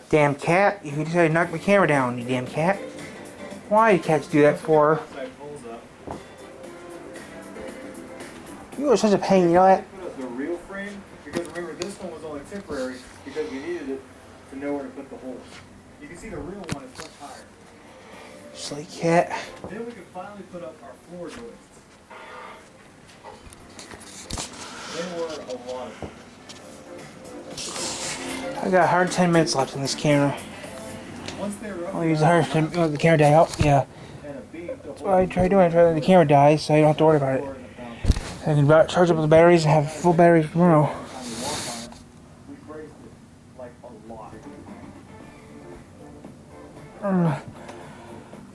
Damn cat. You decided to knock my camera down, you damn cat. Why do cats do that for? You are such a pain, you know that? Put up the real frame, because remember this one was only temporary because we needed it to know where to put the holes. You can see the real one is much higher. Silly cat. Then we can finally put up our floor joists. There were a lot of them. I got 110 minutes left in this camera. Once they were up, I'll use the 110 the camera die out. Yeah. and a beam to That's hold what I try doing. I try to let the camera die so I don't have to worry about it. the floor and the foundation. I can charge up the batteries and have full batteries tomorrow. Every time we walk on it, we braced it like a lot.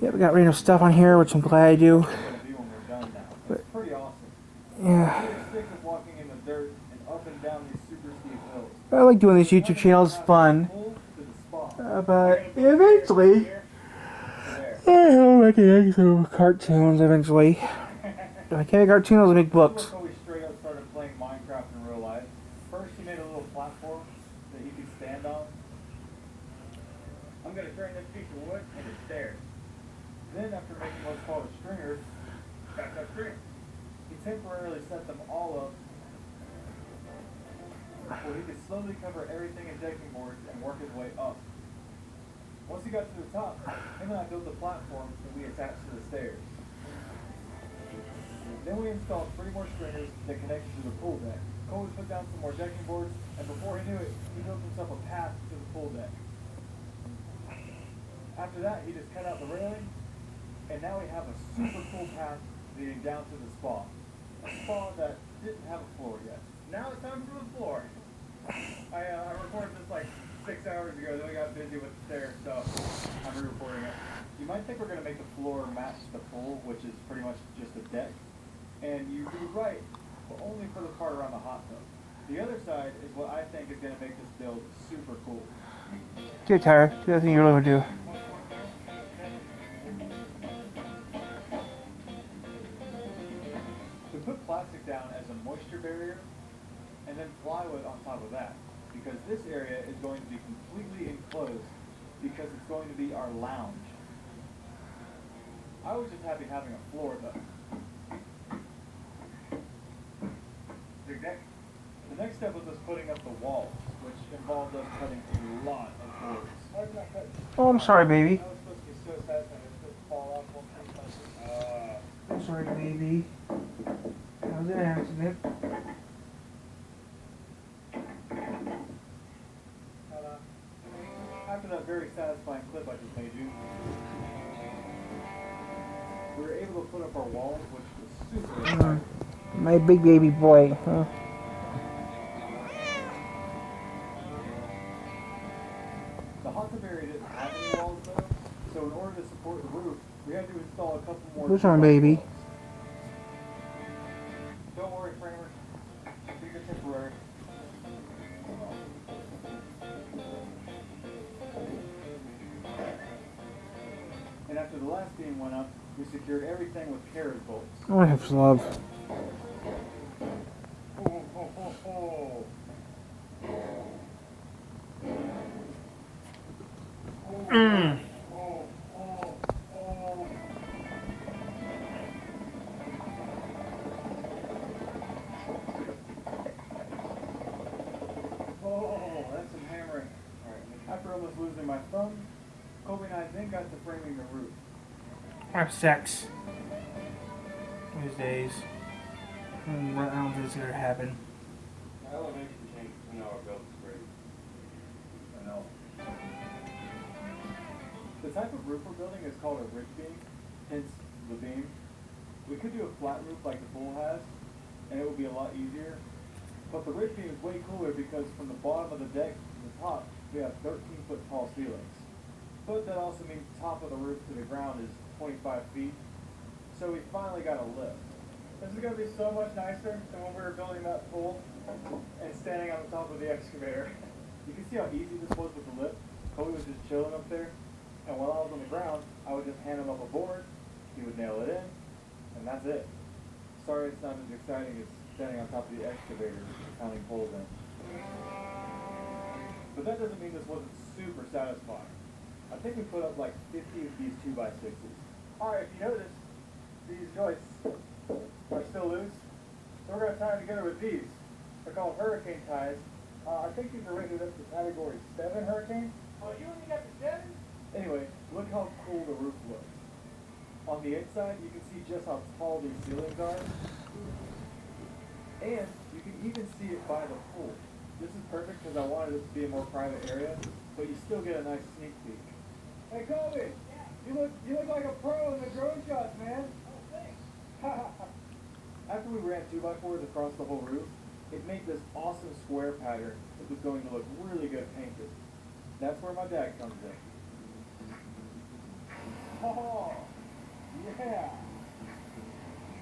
Yeah, we got random stuff on here, which I'm glad I do. It's gonna be when we're done now. It's pretty awesome. Yeah. I'm sick of walking in the dirt and up and down these super steep hills. I like doing these YouTube channels. It's fun. Pull to the spot. But eventually, I'll make some cartoons eventually. If I can't make cartoons, I'll make books. Before we straight up started playing Minecraft in real life, first he made a little platform that he could stand on. I'm gonna turn this piece of wood into stairs. Then after making what's called a stringer, back up string, he temporarily set them all up where he could slowly cover everything in decking boards and work his way up. Once he got to the top, him and I built a platform that we attached to the stairs. Then we installed 3 more stringers that connected to the pool deck. Colby put down some more decking boards, and before he knew it, he built himself a path to the pool deck. After that, he just cut out the railing, and now we have a super cool path leading down to the spa. A spa that didn't have a floor yet. Now it's time for the floor. I recorded this like 6 hours ago, then we got busy with the stairs, so I'm re-recording it. You might think we're going to make the floor match the pool, which is pretty much just a deck. And you'd be right, but only for the part around the hot tub. The other side is what I think is going to make this build super cool. Get tired. Do the thing you really want to do. We put plastic down as a moisture barrier, and then plywood on top of that, because this area is going to be completely enclosed, because it's going to be our lounge. I was just happy having a floor though. The next step was us putting up the walls, which involved us cutting a lot of boards. Oh, I'm sorry, baby. I was supposed to be so fast and it's supposed to fall off one I'm sorry, baby. That was an accident. After that very satisfying clip I just made you, we were able to put up our walls, which was super exciting. My big baby boy. Huh? The hot tub area didn't have any walls though, so in order to support the roof, we had to install a couple more. Who's our baby? walls. Don't worry, framers. These are temporary. And after the last beam went up, we secured everything with carriage bolts. I have love. Oh, oh, oh, oh. Mm. Oh, oh, oh. Oh, that's some hammering. After almost losing my thumb, Colby and I then got to framing the roof. Have sex. These days. I don't think it's gonna happen. My elevation change between our builds is great. I know. The type of roof we're building is called a ridge beam, hence the beam. We could do a flat roof like the pool has, and it would be a lot easier. But the ridge beam is way cooler because from the bottom of the deck to the top, we have 13-foot tall ceilings. But that also means the top of the roof to the ground is 25 feet. So we finally got a lift. This is going to be so much nicer than when we were building that pool and standing on the top of the excavator. You can see how easy this was with the lift. Colby was just chilling up there, and while I was on the ground, I would just hand him up a board, he would nail it in, and that's it. Sorry it's not as exciting as standing on top of the excavator pounding holes in. But that doesn't mean this wasn't super satisfying. I think we put up like 50 of these 2x6s. Alright, if you notice, these joists are still loose. So we're going to tie them together with these. They're called hurricane ties. I think these are rated up to category 7 hurricane. Oh, you only got the 7? Anyway, look how cool the roof looks. On the inside, you can see just how tall these ceilings are. And you can even see it by the pool. This is perfect because I wanted it to be a more private area, but you still get a nice sneak peek. Hey Kobe, you look like a pro in the drone shots, man. Oh, thanks. After we ran 2x4s across the whole roof, it made this awesome square pattern that was going to look really good painted. That's where my dad comes in. Oh, yeah.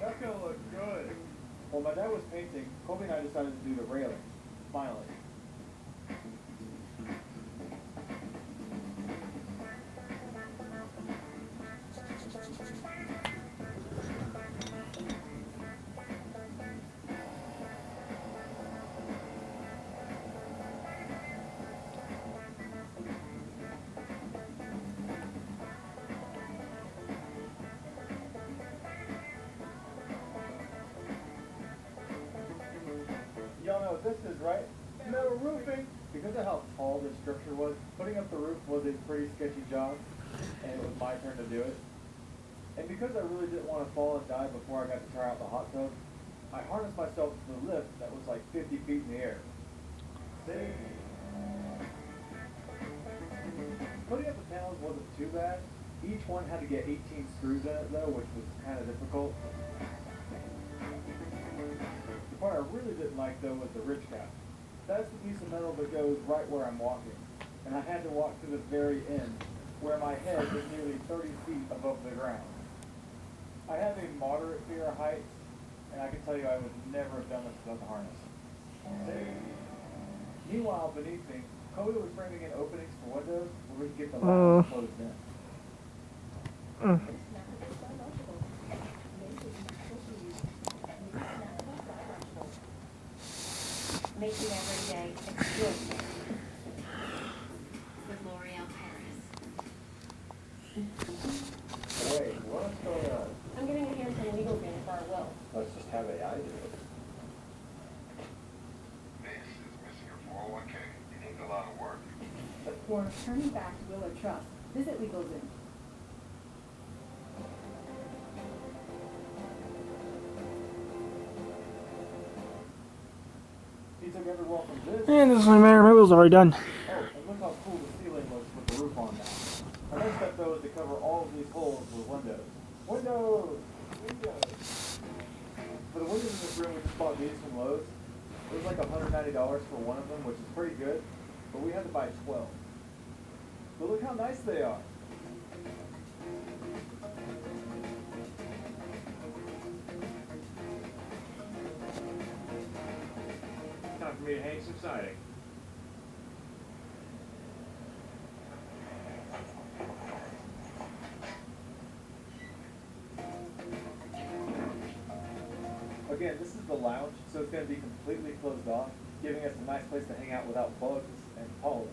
That's gonna look good. While my dad was painting, Kobe and I decided to do the railing. Finally. Y'all know what this is, right? Metal roofing. Because of how tall this structure was, putting up the roof was a pretty sketchy job, and it was my turn to do it. And because I really didn't want to fall and die before I got to try out the hot tub, I harnessed myself to the lift that was like 50 feet in the air. See? Putting up the panels wasn't too bad. Each one had to get 18 screws in it though, which was kind of difficult. The part I really didn't like though was the ridge cap. That's the piece of metal that goes right where I'm walking. And I had to walk to the very end, where my head is nearly 30 feet above the ground. I have a moderate fear of heights, and I can tell you I would never have done this without the harness. Meanwhile, beneath me, Kobe was framing in openings for windows where we could get the lounge closed in. Making every day extraordinary. With L'Oreal Paris. Wait, what's going on? I'm getting a hand from legal grant for our will. Let's just have AI do it. This is missing your 401k. It needs a lot of work. For turning back will or trust, visit LegalZoom. He took every wall from this. And this is my mayor removal's already done. Oh, and look how cool the ceiling looks with the roof on now. Our next step though is to cover all of these holes with windows. Windows! Windows! For the windows in this room, we just bought these from Lowe's. It was like $190 for one of them, which is pretty good, but we had to buy 12. But look how nice they are. Time for me to hang some siding. Again, this is the lounge, so it's going to be completely closed off, giving us a nice place to hang out without bugs and pollen.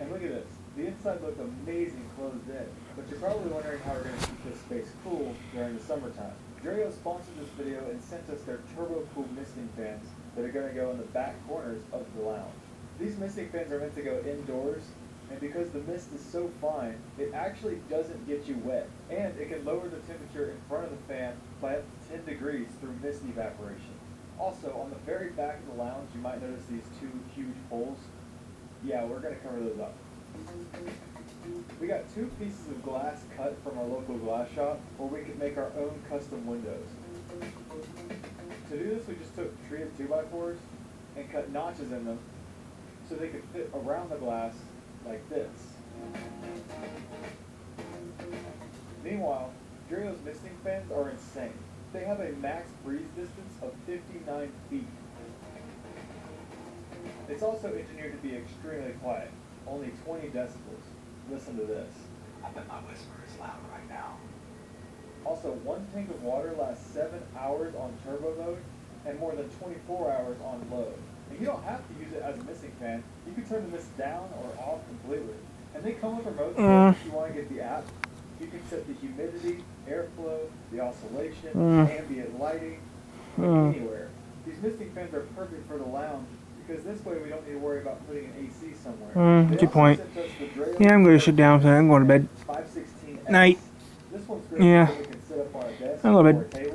And look at this. The inside looked amazing closed in, but you're probably wondering how we're going to keep this space cool during the summertime. Dreo sponsored this video and sent us their Turbo Cool misting fans that are going to go in the back corners of the lounge. These misting fans are meant to go indoors, and because the mist is so fine, it actually doesn't get you wet. And it can lower the temperature in front of the fan by up to 10 degrees through mist evaporation. Also, on the very back of the lounge, you might notice these two huge holes. Yeah, we're going to cover those up. We got 2 pieces of glass cut from our local glass shop where we could make our own custom windows. To do this, we just took treated 2x4s and cut notches in them so they could fit around the glass like this. Meanwhile, Dreo's misting fans are insane. They have a max breeze distance of 59 feet. It's also engineered to be extremely quiet, only 20 decibels. Listen to this. I bet my whisper is loud right now. Also, 1 tank of water lasts 7 hours on turbo mode and more than 24 hours on low. And you don't have to use it as a misting fan. You can turn the mist down or off completely. And they come with remotes if you want to get the app. You can set the humidity, airflow, the oscillation, ambient lighting, anywhere. These misting fans are perfect for the lounge because this way we don't need to worry about putting an AC somewhere. They Good also point. sent us the Dreo Yeah, I'm going to sit down, so I'm going to bed. 516S. Night. This one's great Yeah. because we can sit up on a desk I love or it. a table